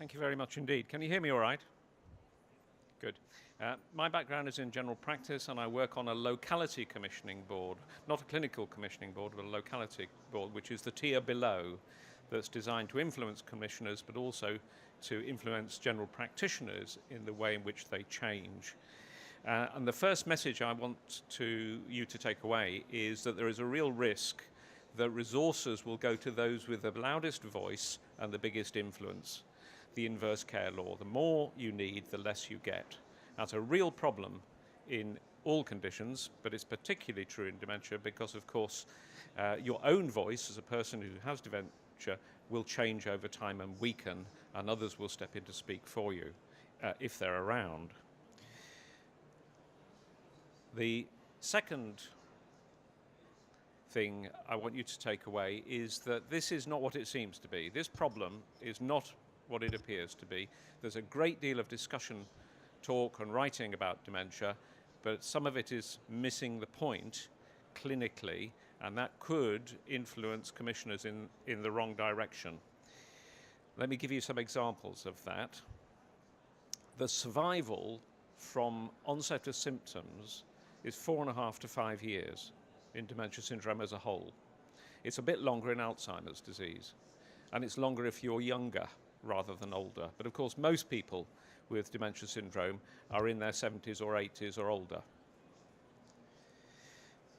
Thank you very much indeed. Can you hear me all right? Good. My background is in general practice, and I work on a locality commissioning board, not a clinical commissioning board, but a locality board, which is the tier below, that's designed to influence commissioners, but also to influence general practitioners in the way in which they change. And the first message I want you to take away is that there is a real risk that resources will go to those with the loudest voice and the biggest influence. The inverse care law. The more you need, the less you get. That's a real problem in all conditions, but it's particularly true in dementia because, of course, your own voice as a person who has dementia will change over time and weaken, and others will step in to speak for you if they're around. The second thing I want you to take away is that this is not what it seems to be. This problem is not what it appears to be. There's a great deal of discussion, talk and writing about dementia, but some of it is missing the point clinically, and that could influence commissioners in the wrong direction. Let me give you some examples of that. The survival from onset of symptoms is 4.5 to 5 years in dementia syndrome as a whole. It's a bit longer in Alzheimer's disease, and it's longer if you're younger rather than older. But of course, most people with dementia syndrome are in their 70s or 80s or older.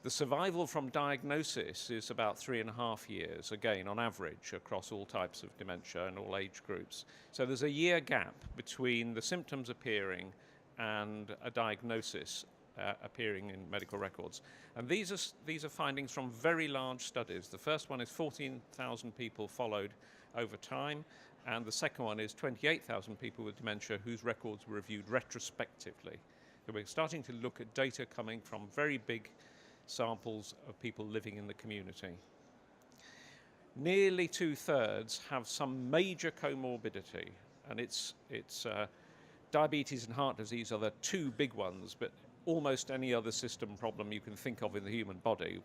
The survival from diagnosis is about 3.5 years, again, on average, across all types of dementia and all age groups. So there's a year gap between the symptoms appearing and a diagnosis appearing in medical records. And these are findings from very large studies. The first one is 14,000 people followed over time, and the second one is 28,000 people with dementia whose records were reviewed retrospectively. So we're starting to look at data coming from very big samples of people living in the community. Nearly 2/3 have some major comorbidity, and it's diabetes and heart disease are the two big ones, but almost any other system problem you can think of in the human body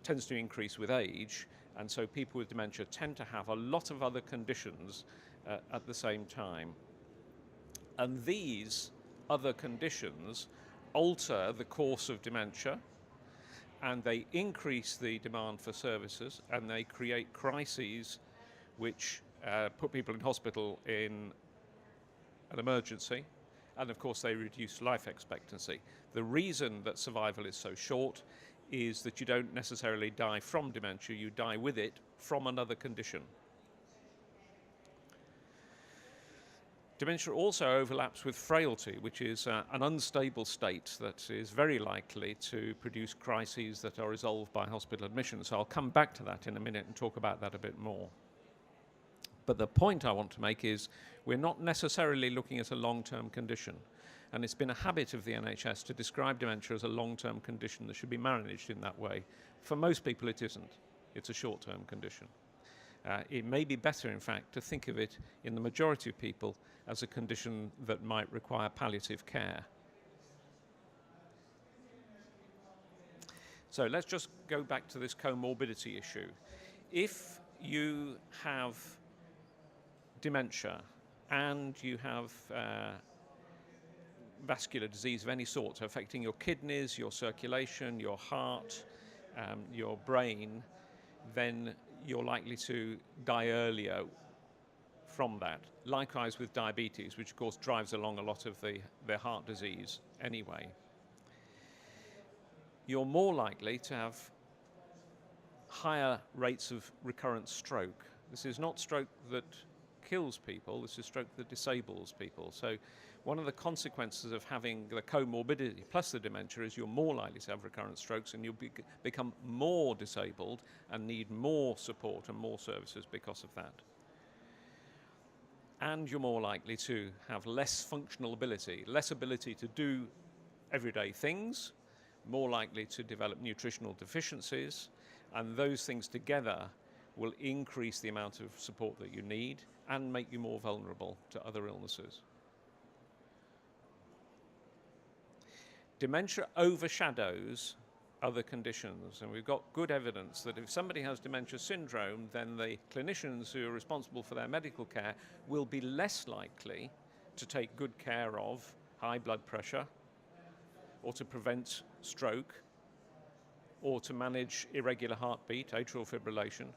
tends to increase with age, and so people with dementia tend to have a lot of other conditions at the same time. And these other conditions alter the course of dementia, and they increase the demand for services, and they create crises which put people in hospital in an emergency, and of course they reduce life expectancy. The reason that survival is so short is that you don't necessarily die from dementia, you die with it from another condition. Dementia also overlaps with frailty, which is an unstable state that is very likely to produce crises that are resolved by hospital admission. So I'll come back to that in a minute and talk about that a bit more. But the point I want to make is we're not necessarily looking at a long-term condition. And it's been a habit of the NHS to describe dementia as a long-term condition that should be managed in that way. For most people, it isn't. It's a short-term condition. It may be better, in fact, to think of it in the majority of people as a condition that might require palliative care. So let's just go back to this comorbidity issue. If you have dementia and you have vascular disease of any sort, so affecting your kidneys, your circulation, your heart, your brain, then you're likely to die earlier from that. Likewise with diabetes, which of course drives along a lot of their heart disease anyway. You're more likely to have higher rates of recurrent stroke. This is not stroke that kills people, this is stroke that disables people. So one of the consequences of having the comorbidity plus the dementia is you're more likely to have recurrent strokes, and you'll become more disabled and need more support and more services because of that. And you're more likely to have less functional ability, less ability to do everyday things, more likely to develop nutritional deficiencies, and those things together will increase the amount of support that you need and make you more vulnerable to other illnesses. Dementia overshadows other conditions. And we've got good evidence that if somebody has dementia syndrome, then the clinicians who are responsible for their medical care will be less likely to take good care of high blood pressure, or to prevent stroke, or to manage irregular heartbeat, atrial fibrillation,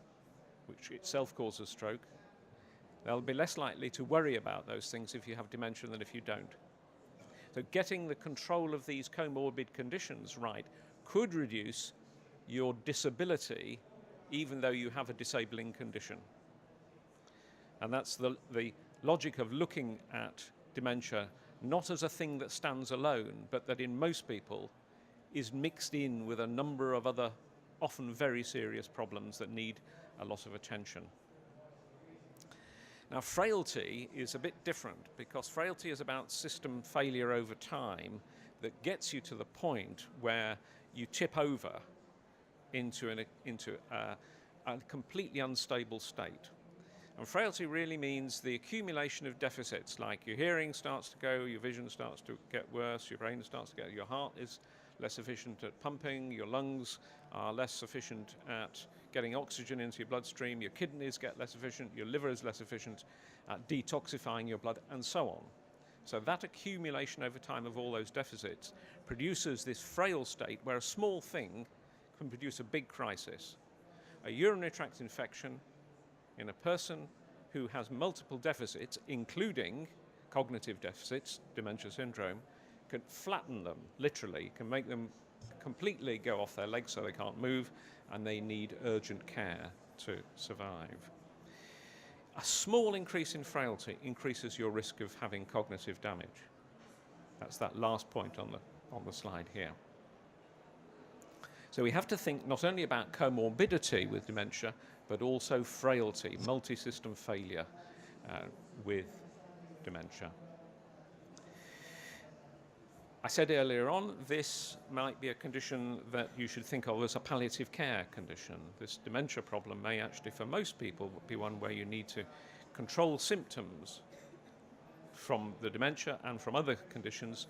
which itself causes stroke. They'll be less likely to worry about those things if you have dementia than if you don't. So getting the control of these comorbid conditions right could reduce your disability even though you have a disabling condition. And that's the logic of looking at dementia not as a thing that stands alone, but that in most people is mixed in with a number of other often very serious problems that need a lot of attention. Now, frailty is a bit different because frailty is about system failure over time that gets you to the point where you tip over into a completely unstable state. And frailty really means the accumulation of deficits, like your hearing starts to go, your vision starts to get worse, your brain starts to get, your heart is less efficient at pumping, your lungs are less efficient at getting oxygen into your bloodstream, your kidneys get less efficient, your liver is less efficient at detoxifying your blood, and so on. So that accumulation over time of all those deficits produces this frail state where a small thing can produce a big crisis. A urinary tract infection in a person who has multiple deficits, including cognitive deficits, dementia syndrome, can flatten them, literally, can make them completely go off their legs so they can't move, and they need urgent care to survive. A small increase in frailty increases your risk of having cognitive damage. That's that last point on the slide here. So we have to think not only about comorbidity with dementia, but also frailty, multi-system failure with dementia. I said earlier on, this might be a condition that you should think of as a palliative care condition. This dementia problem may actually, for most people, be one where you need to control symptoms from the dementia and from other conditions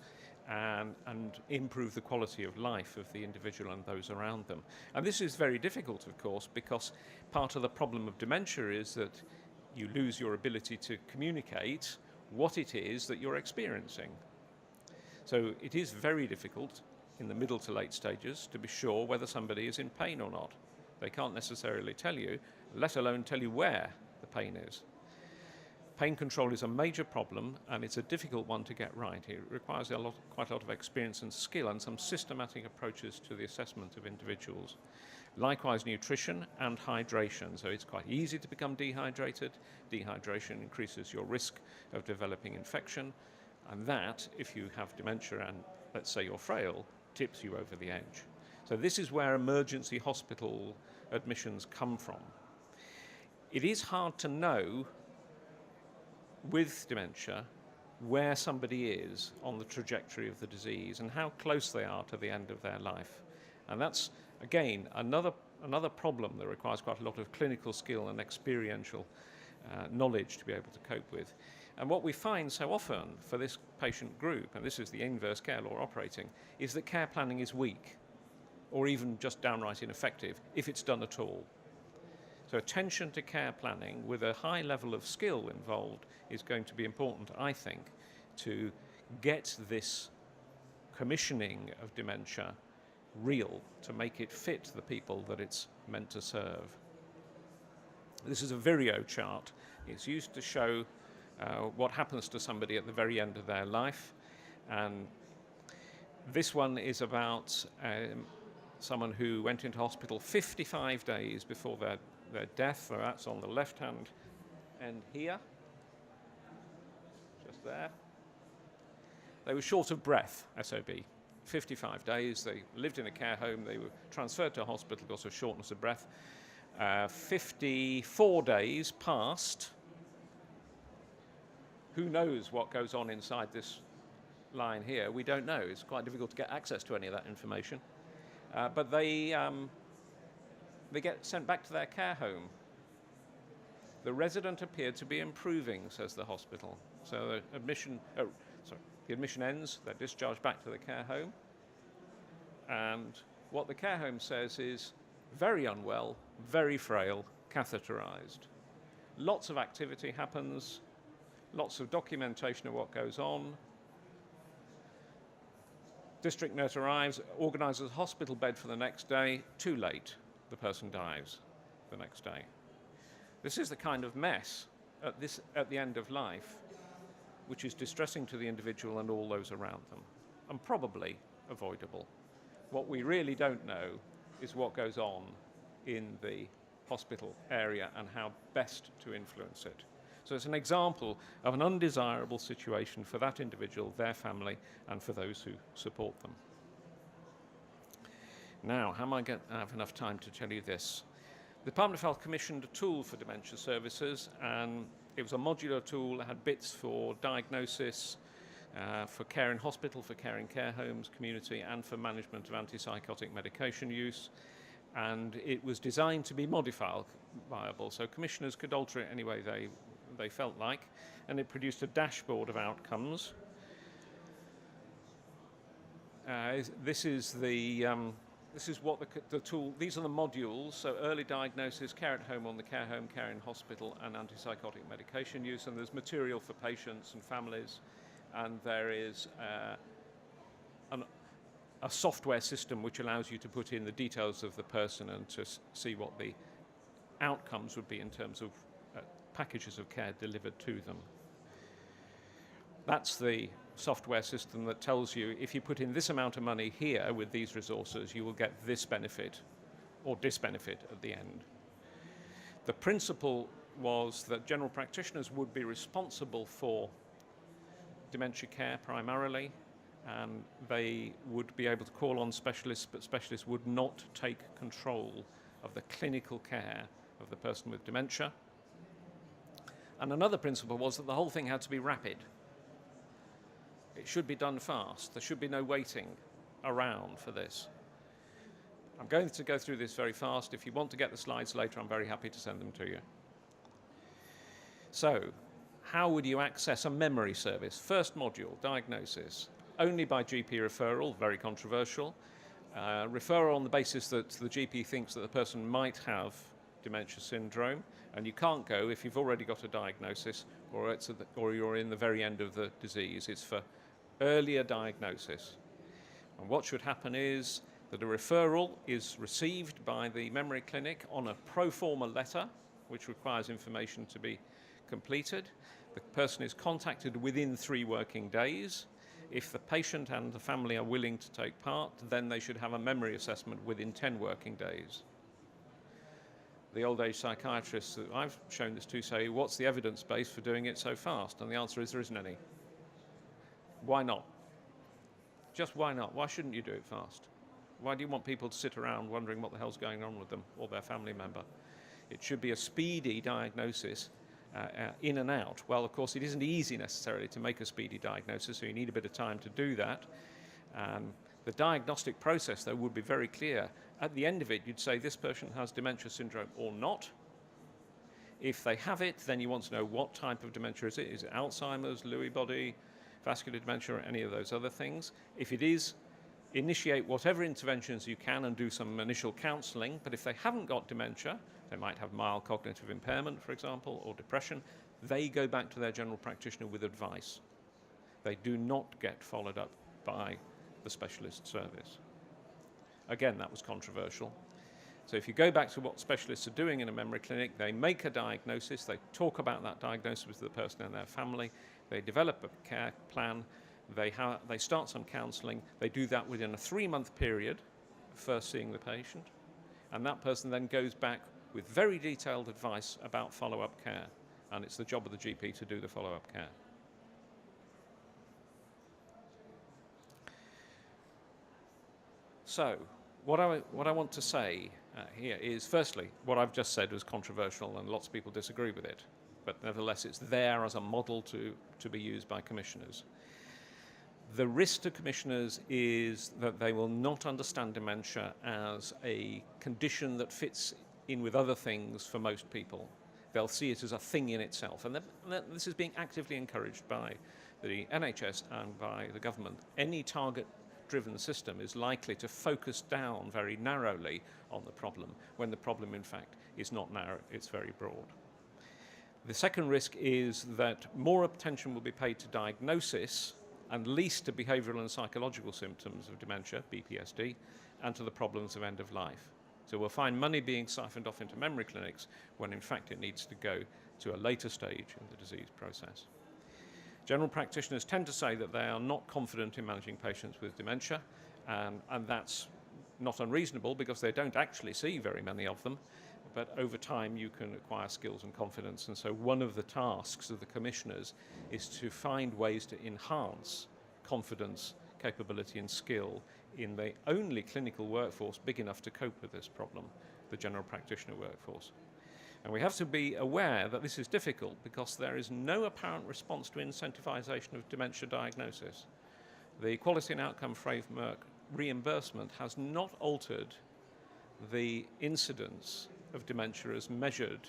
and improve the quality of life of the individual and those around them. And this is very difficult, of course, because part of the problem of dementia is that you lose your ability to communicate what it is that you're experiencing. So it is very difficult in the middle to late stages to be sure whether somebody is in pain or not. They can't necessarily tell you, let alone tell you where the pain is. Pain control is a major problem, and it's a difficult one to get right. It requires quite a lot of experience and skill and some systematic approaches to the assessment of individuals. Likewise, nutrition and hydration. So it's quite easy to become dehydrated. Dehydration increases your risk of developing infection, and that, if you have dementia and, let's say, you're frail, tips you over the edge. So this is where emergency hospital admissions come from. It is hard to know with dementia where somebody is on the trajectory of the disease and how close they are to the end of their life. And that's, again, another problem that requires quite a lot of clinical skill and experiential knowledge to be able to cope with. And what we find so often for this patient group, and this is the inverse care law operating, is that care planning is weak or even just downright ineffective if it's done at all. So attention to care planning with a high level of skill involved is going to be important, I think, to get this commissioning of dementia real, to make it fit the people that it's meant to serve. This is a Vireo chart. It's used to show what happens to somebody at the very end of their life. And this one is about someone who went into hospital 55 days before their death. So that's on the left-hand end here, just there. They were short of breath, SOB. 55 days, they lived in a care home, they were transferred to a hospital because of shortness of breath. 54 days passed. Who knows what goes on inside this line here? We don't know. It's quite difficult to get access to any of that information. But they get sent back to their care home. The resident appeared to be improving, says the hospital. So the admission ends, they're discharged back to the care home, and what the care home says is very unwell, very frail, catheterized. Lots of activity happens, lots of documentation of what goes on. District nurse arrives, organises a hospital bed for the next day. Too late, the person dies the next day. This is the kind of mess at the end of life which is distressing to the individual and all those around them, and probably avoidable. What we really don't know is what goes on in the hospital area and how best to influence it. So it's an example of an undesirable situation for that individual, their family, and for those who support them. Now, how am I going to have enough time to tell you this? The Department of Health commissioned a tool for dementia services, and it was a modular tool. It had bits for diagnosis, for care in hospital, for care in care homes, community, and for management of antipsychotic medication use. And it was designed to be modifiable, so commissioners could alter it any way they felt like, and it produced a dashboard of outcomes. This is what the tool, these are the modules, so early diagnosis, care at home, on the care home, care in hospital, and antipsychotic medication use, and there's material for patients and families, and there is a software system which allows you to put in the details of the person and to see what the outcomes would be in terms of packages of care delivered to them. That's the software system that tells you if you put in this amount of money here with these resources, you will get this benefit or disbenefit at the end. The principle was that general practitioners would be responsible for dementia care primarily, and they would be able to call on specialists, but specialists would not take control of the clinical care of the person with dementia. And another principle was that the whole thing had to be rapid. It should be done fast. There should be no waiting around for this. I'm going to go through this very fast. If you want to get the slides later, I'm very happy to send them to you. So, how would you access a memory service? First module, diagnosis. Only by GP referral, very controversial. Referral on the basis that the GP thinks that the person might have dementia syndrome, and you can't go if you've already got a diagnosis or you're in the very end of the disease. It's for earlier diagnosis. And what should happen is that a referral is received by the memory clinic on a pro forma letter, which requires information to be completed. The person is contacted within 3 working days. If the patient and the family are willing to take part, then they should have a memory assessment within 10 working days. The old age psychiatrists that I've shown this to say, what's the evidence base for doing it so fast? And the answer is there isn't any. Why not? Just why not? Why shouldn't you do it fast? Why do you want people to sit around wondering what the hell's going on with them or their family member? It should be a speedy diagnosis, in and out. Well, of course, it isn't easy necessarily to make a speedy diagnosis, so you need a bit of time to do that. The diagnostic process, though, would be very clear. At the end of it, you'd say this person has dementia syndrome or not. If they have it, then you want to know what type of dementia is it. Is it Alzheimer's, Lewy body, vascular dementia, or any of those other things? If it is, initiate whatever interventions you can and do some initial counselling. But if they haven't got dementia, they might have mild cognitive impairment, for example, or depression, they go back to their general practitioner with advice. They do not get followed up by the specialist service. Again, that was controversial. So if you go back to what specialists are doing in a memory clinic, they make a diagnosis, they talk about that diagnosis with the person and their family, they develop a care plan, they start some counselling, they do that within a 3-month period, first seeing the patient, and that person then goes back with very detailed advice about follow-up care, and it's the job of the GP to do the follow-up care. So, what I want to say here is, firstly, what I've just said was controversial and lots of people disagree with it, but nevertheless it's there as a model to be used by commissioners. The risk to commissioners is that they will not understand dementia as a condition that fits in with other things for most people. They'll see it as a thing in itself, and this is being actively encouraged by the NHS and by the government. Any target driven system is likely to focus down very narrowly on the problem, when the problem, in fact, is not narrow, it's very broad. The second risk is that more attention will be paid to diagnosis and least to behavioural and psychological symptoms of dementia, BPSD, and to the problems of end of life. So we'll find money being siphoned off into memory clinics when in fact it needs to go to a later stage in the disease process. General practitioners tend to say that they are not confident in managing patients with dementia, and that's not unreasonable because they don't actually see very many of them, but over time you can acquire skills and confidence, and so one of the tasks of the commissioners is to find ways to enhance confidence, capability and skill in the only clinical workforce big enough to cope with this problem, the general practitioner workforce. And we have to be aware that this is difficult because there is no apparent response to incentivization of dementia diagnosis. The Quality and Outcome Framework reimbursement has not altered the incidence of dementia as measured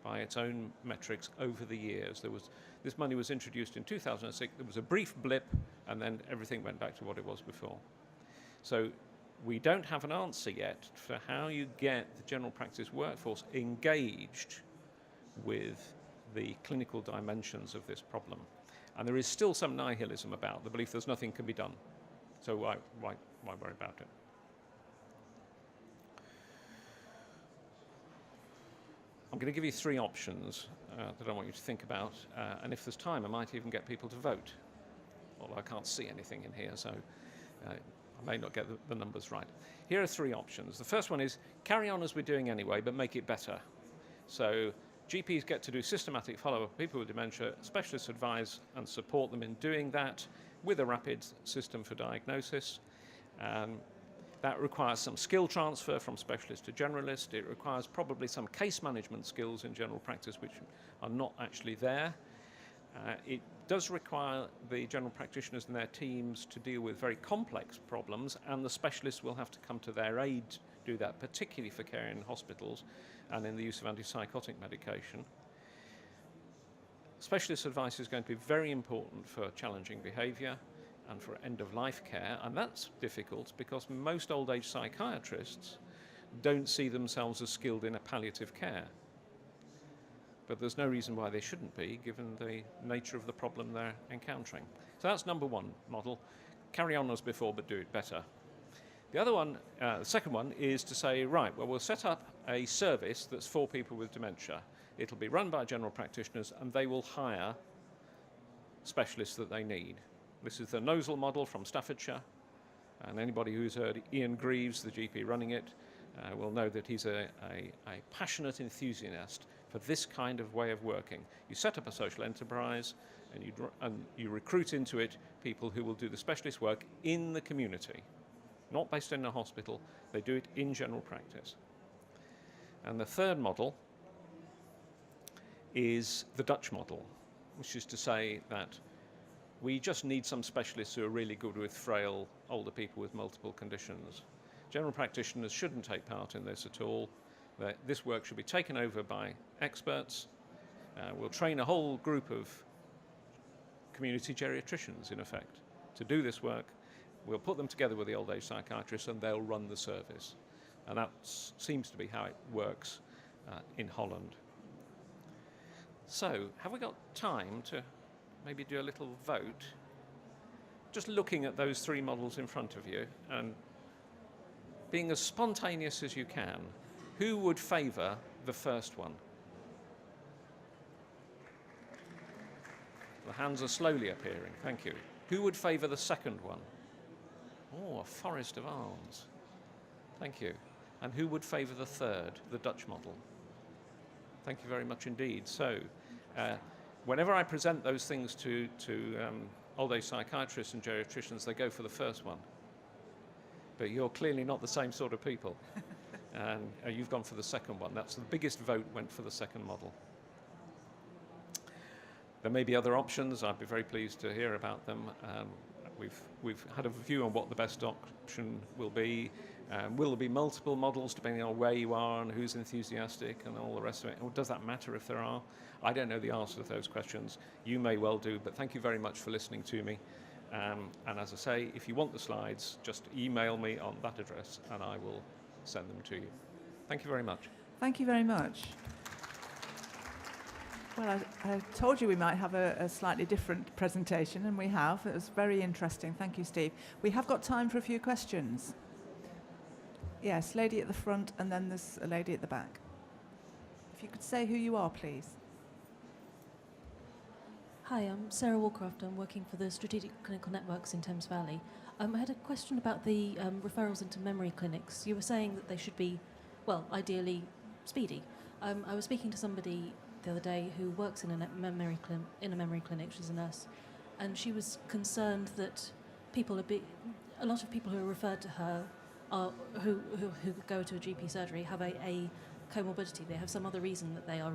by its own metrics over the years. This money was introduced in 2006, there was a brief blip, and then everything went back to what it was before. So we don't have an answer yet for how you get the general practice workforce engaged with the clinical dimensions of this problem. And there is still some nihilism about the belief there's nothing can be done. So why worry about it? I'm going to give you three options that I want you to think about, and if there's time, I might even get people to vote. Although I can't see anything in here, so I may not get the numbers right. Here are three options. The first one is carry on as we're doing anyway, but make it better. So GPs get to do systematic follow-up of people with dementia, specialists advise and support them in doing that with a rapid system for diagnosis. That requires some skill transfer from specialist to generalist. It requires probably some case management skills in general practice which are not actually there. It does require the general practitioners and their teams to deal with very complex problems, and the specialists will have to come to their aid to do that, particularly for care in hospitals and in the use of antipsychotic medication. Specialist advice is going to be very important for challenging behaviour and for end-of-life care, and that's difficult because most old-age psychiatrists don't see themselves as skilled in a palliative care. But there's no reason why they shouldn't be, given the nature of the problem they're encountering. So that's number one model. Carry on as before, but do it better. The other one, the second one, is to say, right, well, we'll set up a service that's for people with dementia. It'll be run by general practitioners, and they will hire specialists that they need. This is the Nosal model from Staffordshire, and anybody who's heard Ian Greaves, the GP running it, will know that he's a passionate enthusiast for this kind of way of working. You set up a social enterprise and you recruit into it people who will do the specialist work in the community, not based in a hospital. They do it in general practice. And the third model is the Dutch model, which is to say that we just need some specialists who are really good with frail older people with multiple conditions. General practitioners shouldn't take part in this at all. This work should be taken over by experts. We'll train a whole group of community geriatricians, in effect, to do this work. We'll put them together with the old age psychiatrists and they'll run the service. And that seems to be how it works in Holland. So, have we got time to maybe do a little vote? Just looking at those three models in front of you and being as spontaneous as you can, who would favour the first one? The hands are slowly appearing, thank you. Who would favour the second one? Oh, a forest of arms. Thank you. And who would favour the third, the Dutch model? Thank you very much indeed. So, whenever I present those things to old age psychiatrists and geriatricians, they go for the first one. But you're clearly not the same sort of people. And you've gone for the second one. That's the biggest vote went for the second model. There may be other options. I'd be very pleased to hear about them. We've had a view on what the best option will be. Will there be multiple models depending on where you are and who's enthusiastic and all the rest of it? Or does that matter if there are? I don't know the answer to those questions. You may well do, but thank you very much for listening to me. And as I say, if you want the slides, just email me on that address and I will send them to you. Thank you very much. Thank you very much. Well, I told you we might have a slightly different presentation, and we have. It was very interesting. Thank you, Steve. We have got time for a few questions. Yes, lady at the front, and then there's a lady at the back. If you could say who you are, please. Hi, I'm Sarah Walcroft. I'm working for the Strategic Clinical Networks in Thames Valley. I had a question about the referrals into memory clinics. You were saying that they should be, well, ideally speedy. I was speaking to somebody the other day who works in a memory clinic. She's a nurse, and she was concerned that a lot of people who are referred to her who go to a GP surgery have a comorbidity. They have some other reason that they are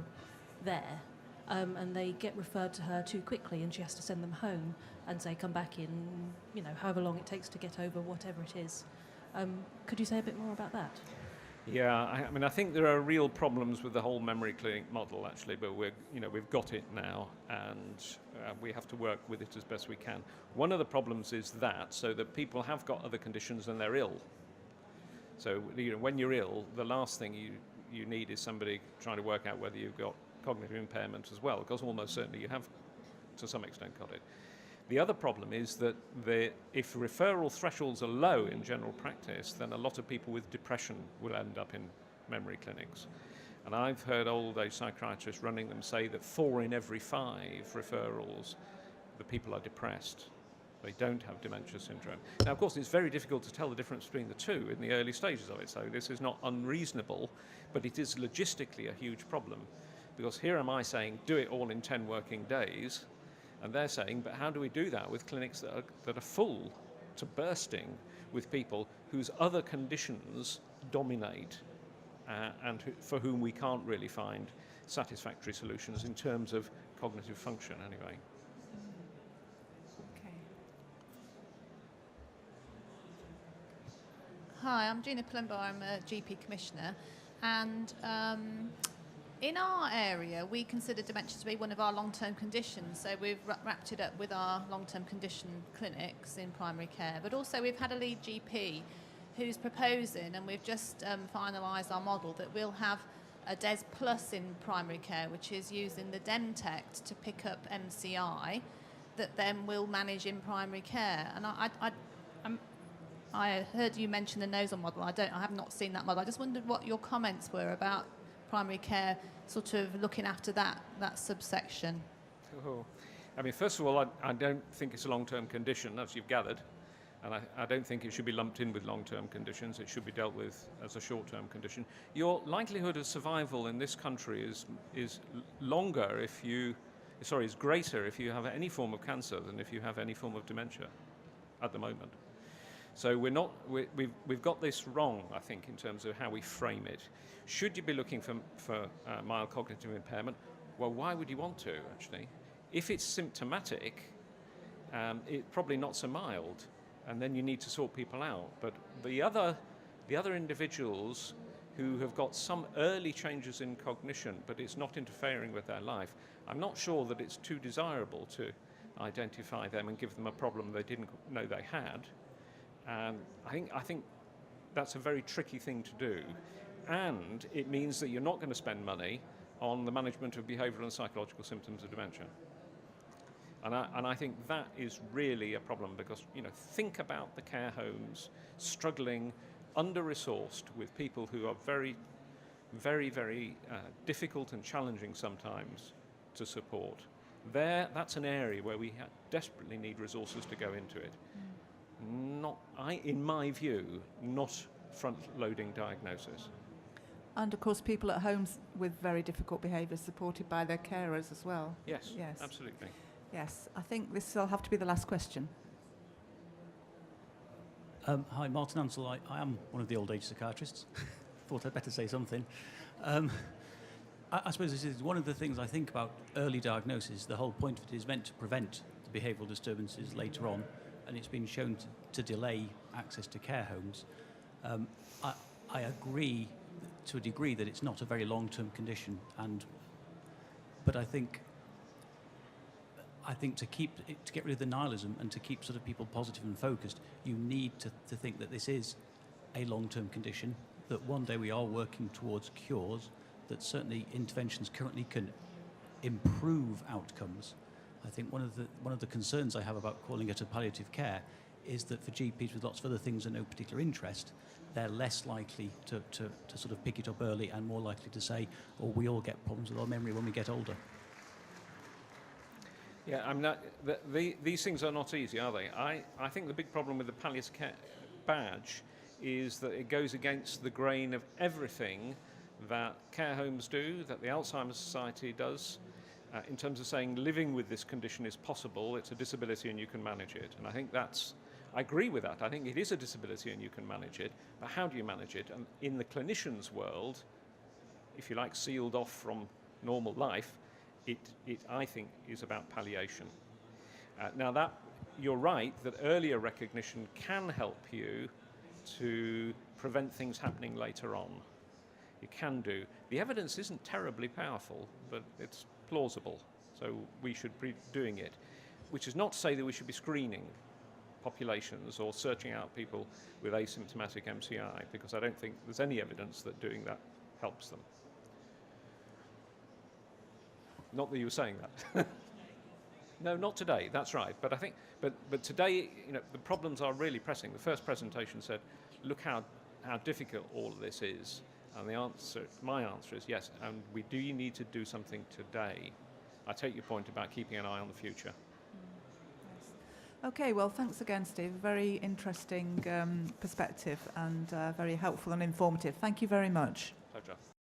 there. And they get referred to her too quickly, and she has to send them home and say, come back in, however long it takes to get over whatever it is. Could you say a bit more about that? Yeah, I think there are real problems with the whole memory clinic model, actually, but we've got it now, and we have to work with it as best we can. One of the problems is so that people have got other conditions and they're ill. So when you're ill, the last thing you need is somebody trying to work out whether you've got cognitive impairment as well, because almost certainly you have to some extent got it. The other problem is that if referral thresholds are low in general practice, then a lot of people with depression will end up in memory clinics. And I've heard old age psychiatrists running them say that 4 in every 5 referrals, the people are depressed. They don't have dementia syndrome. Now, of course, it's very difficult to tell the difference between the two in the early stages of it, so this is not unreasonable, but it is logistically a huge problem. Because here am I saying, do it all in 10 working days, and they're saying, but how do we do that with clinics that are full to bursting with people whose other conditions dominate and for whom we can't really find satisfactory solutions in terms of cognitive function anyway. Okay. Hi, I'm Gina Palumbo. I'm a GP commissioner, and in our area, we consider dementia to be one of our long-term conditions, so we've wrapped it up with our long-term condition clinics in primary care. But also we've had a lead GP who's proposing, and we've just finalised our model, that we'll have a DES Plus in primary care, which is using the DemTech to pick up MCI that then we'll manage in primary care. And I heard you mention the NOSAL model. I have not seen that model. I just wondered what your comments were about primary care sort of looking after that subsection. Oh. First of all, I don't think it's a long-term condition, as you've gathered, and I don't think it should be lumped in with long-term conditions. It should be dealt with as a short-term condition. Your likelihood of survival in this country is greater if you have any form of cancer than if you have any form of dementia at the moment. So we've got this wrong, I think, in terms of how we frame it. Should you be looking for mild cognitive impairment? Well, why would you want to, actually? If it's symptomatic, it's probably not so mild, and then you need to sort people out. But the other individuals who have got some early changes in cognition, but it's not interfering with their life, I'm not sure that it's too desirable to identify them and give them a problem they didn't know they had. I think that's a very tricky thing to do, and it means that you're not going to spend money on the management of behavioural and psychological symptoms of dementia. And I think that is really a problem, because think about the care homes struggling, under-resourced, with people who are very, very, very difficult and challenging sometimes to support. That's an area where we desperately need resources to go into it. In my view, not front-loading diagnosis. And of course, people at home with very difficult behaviour supported by their carers as well. Yes, absolutely. Yes, I think this will have to be the last question. Hi, Martin Ansell. I am one of the old age psychiatrists. Thought I'd better say something. I suppose this is one of the things I think about early diagnosis. The whole point of it is meant to prevent the behavioural disturbances later on, and it's been shown to delay access to care homes. I agree to a degree that it's not a very long-term condition, but I think I think to get rid of the nihilism and to keep sort of people positive and focused, you need to think that this is a long-term condition, that one day we are working towards cures, that certainly interventions currently can improve outcomes. I think one of the concerns I have about calling it a palliative care is that for GPs with lots of other things and no particular interest, they're less likely to sort of pick it up early and more likely to say, oh, we all get problems with our memory when we get older. Yeah, I mean, these things are not easy, are they? I think the big problem with the palliative care badge is that it goes against the grain of everything that care homes do, that the Alzheimer's Society does, in terms of saying living with this condition is possible, it's a disability and you can manage it. And I think I agree with that. I think it is a disability and you can manage it, but how do you manage it? And in the clinician's world, if you like, sealed off from normal life, it I think, is about palliation. Now, you're right that earlier recognition can help you to prevent things happening later on. You can do. The evidence isn't terribly powerful, but it's plausible, so we should be doing it, which is not to say that we should be screening populations or searching out people with asymptomatic MCI, because I don't think there's any evidence that doing that helps them. Not that you were saying that. No, not today, that's right. But I think, but today, the problems are really pressing. The first presentation said, look how difficult all of this is. And my answer is yes, and we do need to do something today. I take your point about keeping an eye on the future. Okay, well, thanks again, Steve. Very interesting perspective and very helpful and informative. Thank you very much. Pleasure.